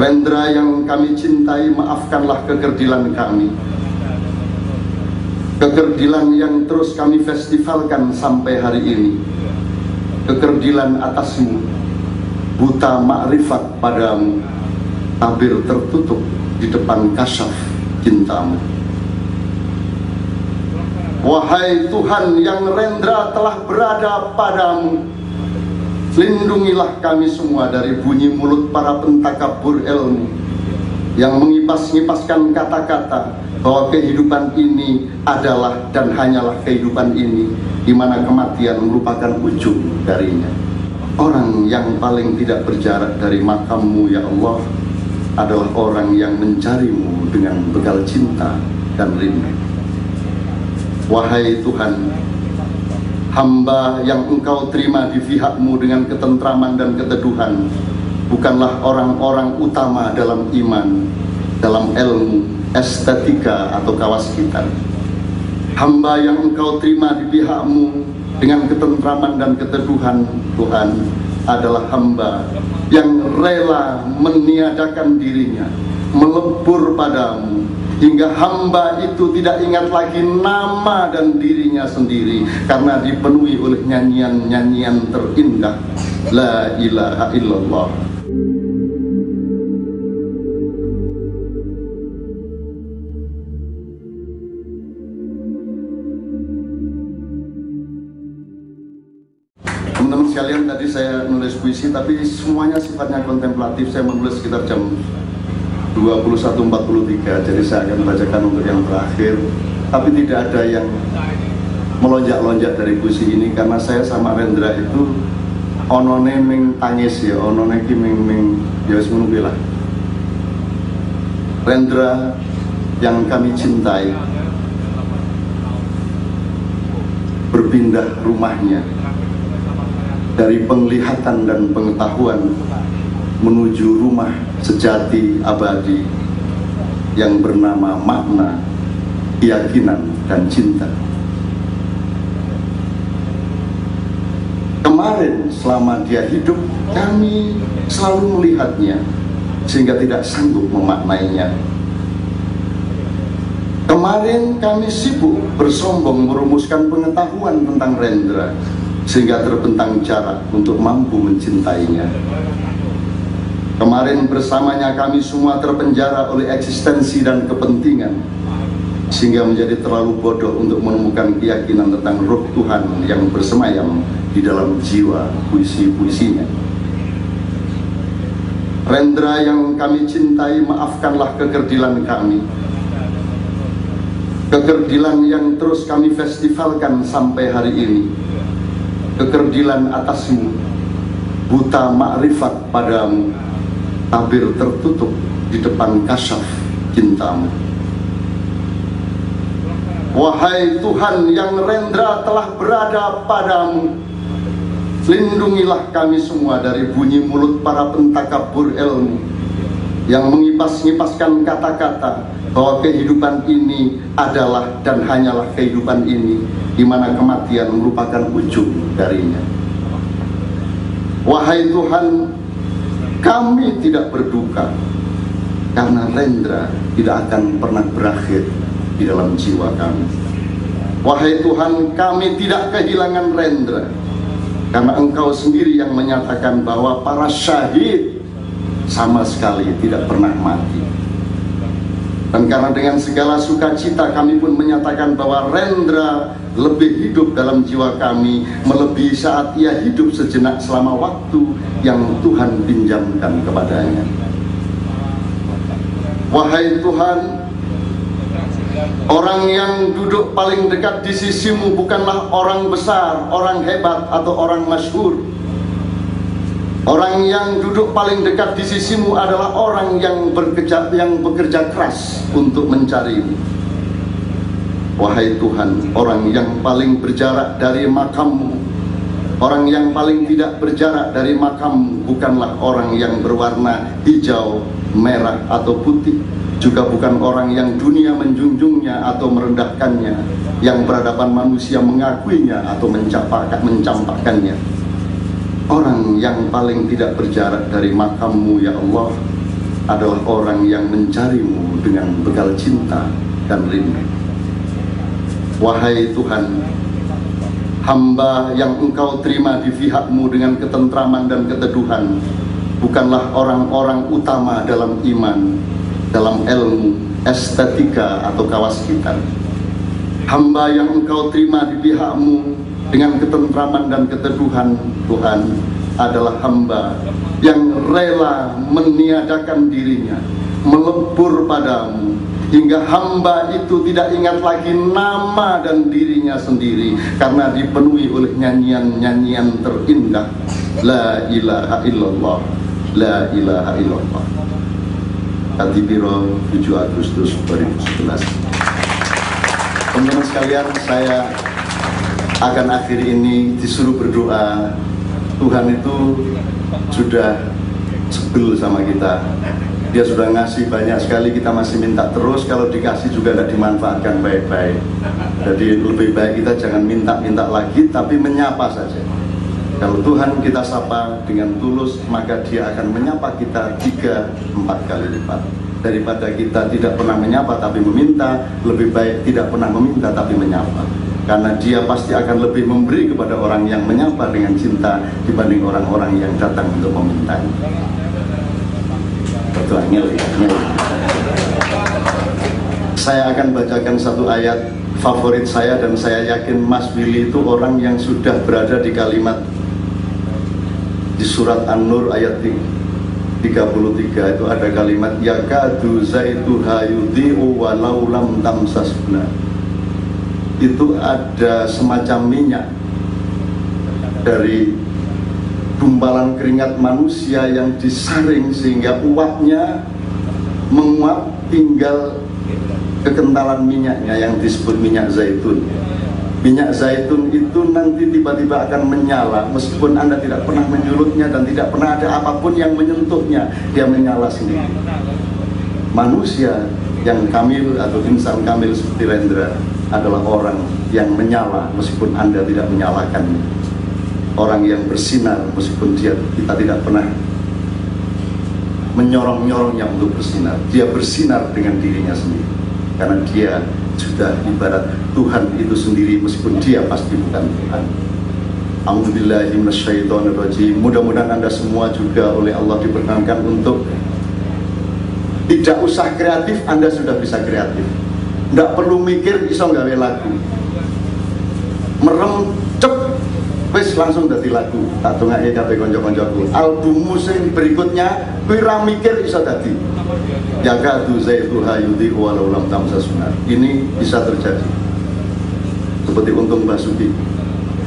Rendra yang kami cintai, maafkanlah kekerdilan kami, kekerdilan yang terus kami festivalkan sampai hari ini, kekerdilan atasmu, buta makrifat padamu, tabir tertutup di depan kasyaf cintamu. Wahai Tuhan yang rendra telah berada padamu, lindungilah kami semua dari bunyi mulut para pentakabur ilmu yang mengipas-ngipaskan kata-kata bahwa kehidupan ini adalah dan hanyalah kehidupan ini, di mana kematian merupakan ujung darinya. Orang yang paling tidak berjarak dari makammu ya Allah adalah orang yang mencarimu dengan bekal cinta dan rindu. Wahai Tuhan, hamba yang Engkau terima di pihak-Mu dengan ketentraman dan keteduhan bukanlah orang-orang utama dalam iman, dalam ilmu, estetika atau kawaskitan. Hamba yang Engkau terima di pihak-Mu dengan ketentraman dan keteduhan, Tuhan, adalah hamba yang rela meniadakan dirinya, melebur padamu, hingga hamba itu tidak ingat lagi nama dan dirinya sendiri, karena dipenuhi oleh nyanyian-nyanyian terindah, La ilaha illallah. Teman-teman sekalian, tadi saya nulis puisi, tapi semuanya sifatnya kontemplatif. Saya menulis sekitar jam 21.43, jadi saya akan bacakan untuk yang terakhir. Tapi tidak ada yang melonjak-lonjak dari puisi ini, karena saya sama Rendra itu onone ming tangis ya, onone ki ming ya wis ngono kuwi lah. Rendra yang kami cintai berpindah rumahnya dari penglihatan dan pengetahuan menuju rumah sejati abadi yang bernama makna, keyakinan, dan cinta. Kemarin selama dia hidup, kami selalu melihatnya sehingga tidak sanggup memaknainya. Kemarin kami sibuk bersombong merumuskan pengetahuan tentang Rendra sehingga terbentang jarak untuk mampu mencintainya. Kemarin bersamanya kami semua terpenjara oleh eksistensi dan kepentingan, sehingga menjadi terlalu bodoh untuk menemukan keyakinan tentang roh Tuhan yang bersemayam di dalam jiwa puisi-puisinya. Rendra yang kami cintai, maafkanlah kekerdilan kami, kekerdilan yang terus kami festivalkan sampai hari ini, kekerdilan atasmu, buta makrifat padamu, tabir tertutup di depan kasyaf cintamu. Wahai Tuhan yang rendra telah berada padamu, lindungilah kami semua dari bunyi mulut para pentakabur ilmu yang mengipas-ngipaskan kata-kata bahwa kehidupan ini adalah dan hanyalah kehidupan ini, di mana kematian merupakan ujung darinya. Wahai Tuhan, kami tidak berduka karena Rendra tidak akan pernah berakhir di dalam jiwa kami. Wahai Tuhan, kami tidak kehilangan Rendra karena Engkau sendiri yang menyatakan bahwa para syahid sama sekali tidak pernah mati. Dan karena dengan segala sukacita kami pun menyatakan bahwa Rendra lebih hidup dalam jiwa kami, melebihi saat ia hidup sejenak selama waktu yang Tuhan pinjamkan kepadanya. Wahai Tuhan, orang yang duduk paling dekat di sisimu bukanlah orang besar, orang hebat, atau orang masyhur. Orang yang duduk paling dekat di sisimu adalah orang yang bekerja keras untuk mencarimu. Wahai Tuhan, orang yang paling berjarak dari makammu, orang yang paling tidak berjarak dari makammu bukanlah orang yang berwarna hijau, merah, atau putih, juga bukan orang yang dunia menjunjungnya atau merendahkannya, yang peradaban manusia mengakuinya atau mencampakkannya. Orang yang paling tidak berjarak dari makammu ya Allah adalah orang yang mencarimu dengan bekal cinta dan rindu. Wahai Tuhan, hamba yang Engkau terima di pihak-Mu dengan ketentraman dan keteduhan bukanlah orang-orang utama dalam iman, dalam ilmu, estetika atau kawaskitan. Hamba yang Engkau terima di pihak-Mu dengan ketentraman dan keteduhan, Tuhan, adalah hamba yang rela meniadakan dirinya, melebur padamu, hingga hamba itu tidak ingat lagi nama dan dirinya sendiri, karena dipenuhi oleh nyanyian-nyanyian terindah, La ilaha illallah, La ilaha illallah. Katibiro 7 Agustus 2011. Teman-teman sekalian, saya akan akhiri ini disuruh berdoa. Tuhan itu sudah sebel sama kita. Dia sudah ngasih banyak sekali, kita masih minta terus. Kalau dikasih juga tidak dimanfaatkan baik-baik. Jadi lebih baik kita jangan minta-minta lagi, tapi menyapa saja. Kalau Tuhan kita sapa dengan tulus, maka Dia akan menyapa kita 3-4 kali lipat. Daripada kita tidak pernah menyapa tapi meminta, lebih baik tidak pernah meminta tapi menyapa. Karena Dia pasti akan lebih memberi kepada orang yang menyapa dengan cinta dibanding orang-orang yang datang untuk meminta. Betul, saya akan bacakan satu ayat favorit saya, dan saya yakin Mas Willy itu orang yang sudah berada di kalimat di surat An-Nur ayat 33 itu ada kalimat yakadu zaituha yudhi'u walau lam tamsasna. Itu ada semacam minyak dari gumpalan keringat manusia yang disaring sehingga uapnya menguap, tinggal kekentalan minyaknya yang disebut minyak zaitun. Minyak zaitun itu nanti tiba-tiba akan menyala meskipun Anda tidak pernah menyulutnya dan tidak pernah ada apapun yang menyentuhnya, dia menyala sendiri. Manusia yang kamil atau insan kamil seperti Rendra adalah orang yang menyala meskipun Anda tidak menyalakannya. Orang yang bersinar meskipun kita tidak pernah menyorong-nyorongnya untuk bersinar. Dia bersinar dengan dirinya sendiri, karena dia sudah ibarat Tuhan itu sendiri meskipun dia pasti bukan Tuhan. A'udzubillahi minasyaitonirrajim. Mudah-mudahan Anda semua juga oleh Allah diperkenankan untuk tidak usah kreatif, Anda sudah bisa kreatif. Tidak perlu mikir iso gawe lagu. Merem cep wis langsung dadi lagu. Tak dongake kabeh kanca-kancaku. Albummu sing berikutnya kuwi ra mikir iso dadi. Yakadu zaituha yudhi'u walau lam tamsasna. Ini bisa terjadi. Seperti Untung Basuki,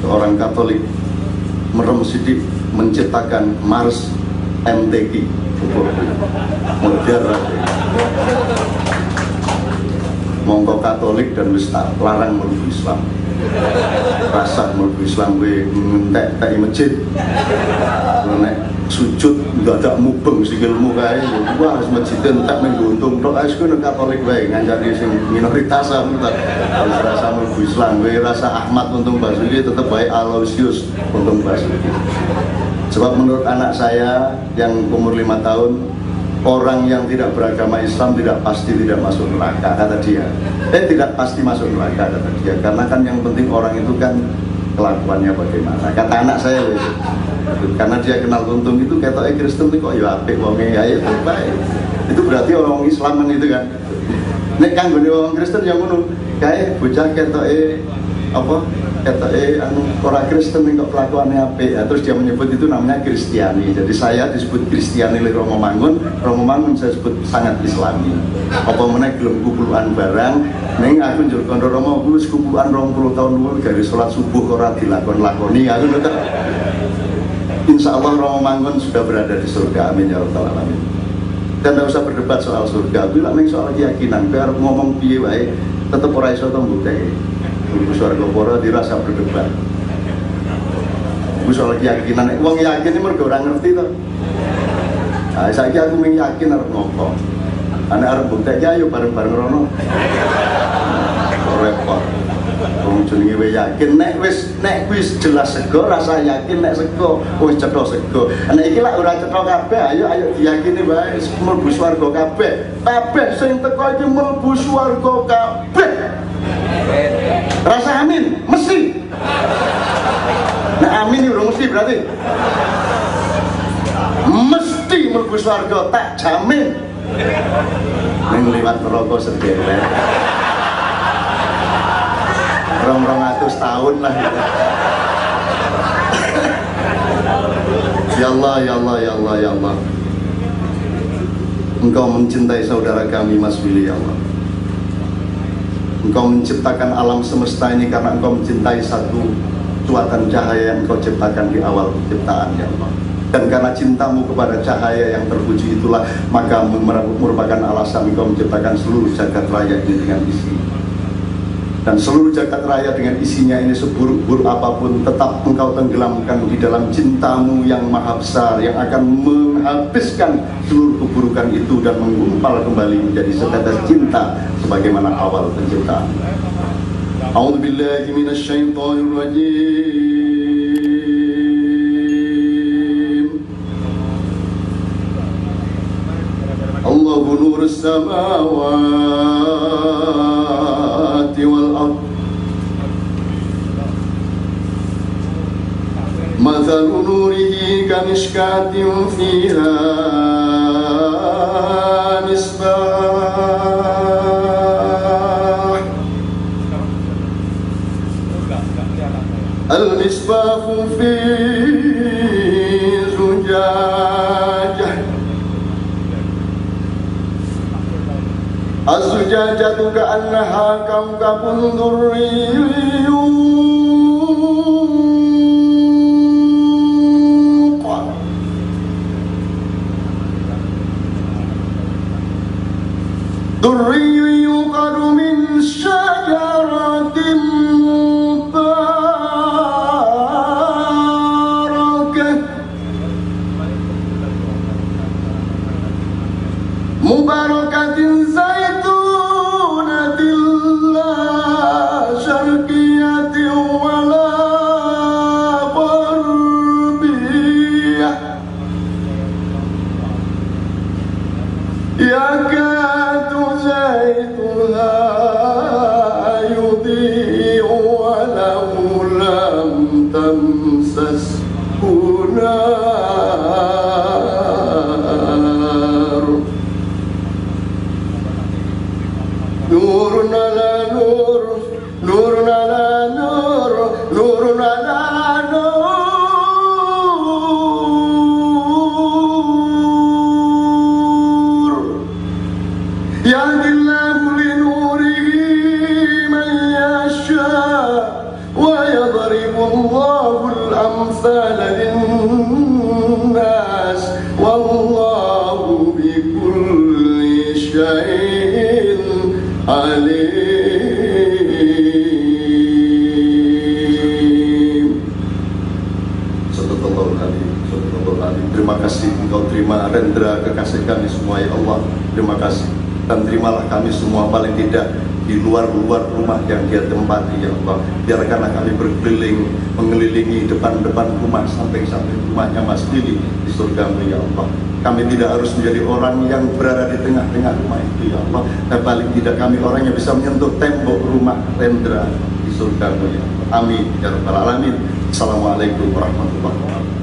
seorang Katolik, merem sidik menciptakan Mars MTQ. Modern. Monggo Katolik dan wis larang mlebu Islam. Rasa mlebu Islam kowe ngentek-tek masjid. Nek sujud dadak mubeng sikilmu kae, wah masjid entek ning Untung tok wis kowe Katolik wae ngancani sing minoritas sampe rasa mlebu Islam. Kowe rasa Ahmad Untung Basuki tetep wae Aloysius Untung Basuki. Sebab menurut anak saya yang umur 5 tahun, orang yang tidak beragama Islam tidak pasti tidak masuk neraka, kata dia. Tidak pasti masuk neraka, kata dia. Karena kan yang penting orang itu kan kelakuannya bagaimana. Kata anak saya, karena dia kenal Untung itu ketoknya Kristen itu kok ya apik wonge ae baik. Itu berarti orang Islaman itu kan. Nek kanggone wong Kristen yang ngono, kae bocah ketoke apa? Ketoke anu ora Kristen kok kelakuannya apik. Terus dia menyebut itu namanya Kristiani. Jadi saya disebut Kristiani oleh Romo Mangun saya sebut sangat Islami. Apa meneh gelem kupulukan barang, ning aku njur kandha Romo wis kupulukan 20 tahun luwih gawe salat subuh ora dilakoni aku lho. Insya Allah Romo Mangun sudah berada di surga, amin ya rabbal alamin. Dan tidak usah berdebat soal surga, bilang ning soal keyakinan, biar ngomong piye wae tetep ora iso to mbuktekake. Suara Goporo dirasa berdebat. Soal keyakinan, wong yakin ini mergo ora ngerti to. Nah, saiki aku mung yakin arep ngopo. Ana arep buktek ayo bareng-bareng rono. Repot. Wong jenenge wae yakin nek wis jelas sego rasa yakin nek sego wis cetha sego. Nek iki lak ora cetha kabeh ayo diyakini wae mlebu swarga kabeh. Kabeh sing teko iki mlebu swarga kabeh. Rasa amin mesti. Nah amin ora mesti berarti mesti mlebu swarga tak jamin. Ning liwat neraka sedherek. 200 tahun lah gitu. Ya Allah, ya Allah, ya Allah, ya Allah. Engkau mencintai saudara kami Mas Willy, ya Allah. Engkau menciptakan alam semesta ini karena engkau mencintai satu cuatan cahaya yang engkau ciptakan di awal penciptaan, ya Allah. Dan karena cintamu kepada cahaya yang terpuji itulah maka merupakan alasan engkau menciptakan seluruh jagat raya ini dengan isi. Dan seluruh jagat raya dengan isinya ini seburuk-buruk apapun tetap engkau tenggelamkan di dalam cintamu yang maha besar yang akan menghabiskan seluruh keburukan itu dan menggumpal kembali menjadi setetes cinta sebagaimana awal penciptaan. A'udzubillahi minasyaitonir rajim. Allahu nurus samawati wal ard. Mathalu nurihi kamishkatin fiha misbah. Al-misbahu fi zujajah. Az-zujajatu ka'annaha kawkabun durriyyun yuqadu min syajaratin mubarakatin zaitunatin la syarqiyatin wala gharbiyah yakadu zaituha yudhi'u walau lam tamsashu nurun ala nur, nurun ala nur, nurun ala nur. Yahdillahu li nurihi man yasha wa yadribu Allahu al-amthala lin-nas wallahu bikulli syai'in alim. Sallallahu alaihi. Terima kasih engkau terima rendra kekasih kami semua ya Allah. Terima kasih dan terimalah kami semua paling tidak di luar-luar rumah yang dia tempati ya Allah. Biarkanlah kami berkeliling mengelilingi depan-depan rumah sampai rumahnya Mas Willy di surga-Mu ya Allah. Kami tidak harus menjadi orang yang berada di tengah-tengah rumah itu ya Allah. Dan paling tidak kami orang yang bisa menyentuh tembok rumah Rendra di surga-Mu ya Allah. Amin ya rabbal alamin. Assalamualaikum warahmatullahi wabarakatuh.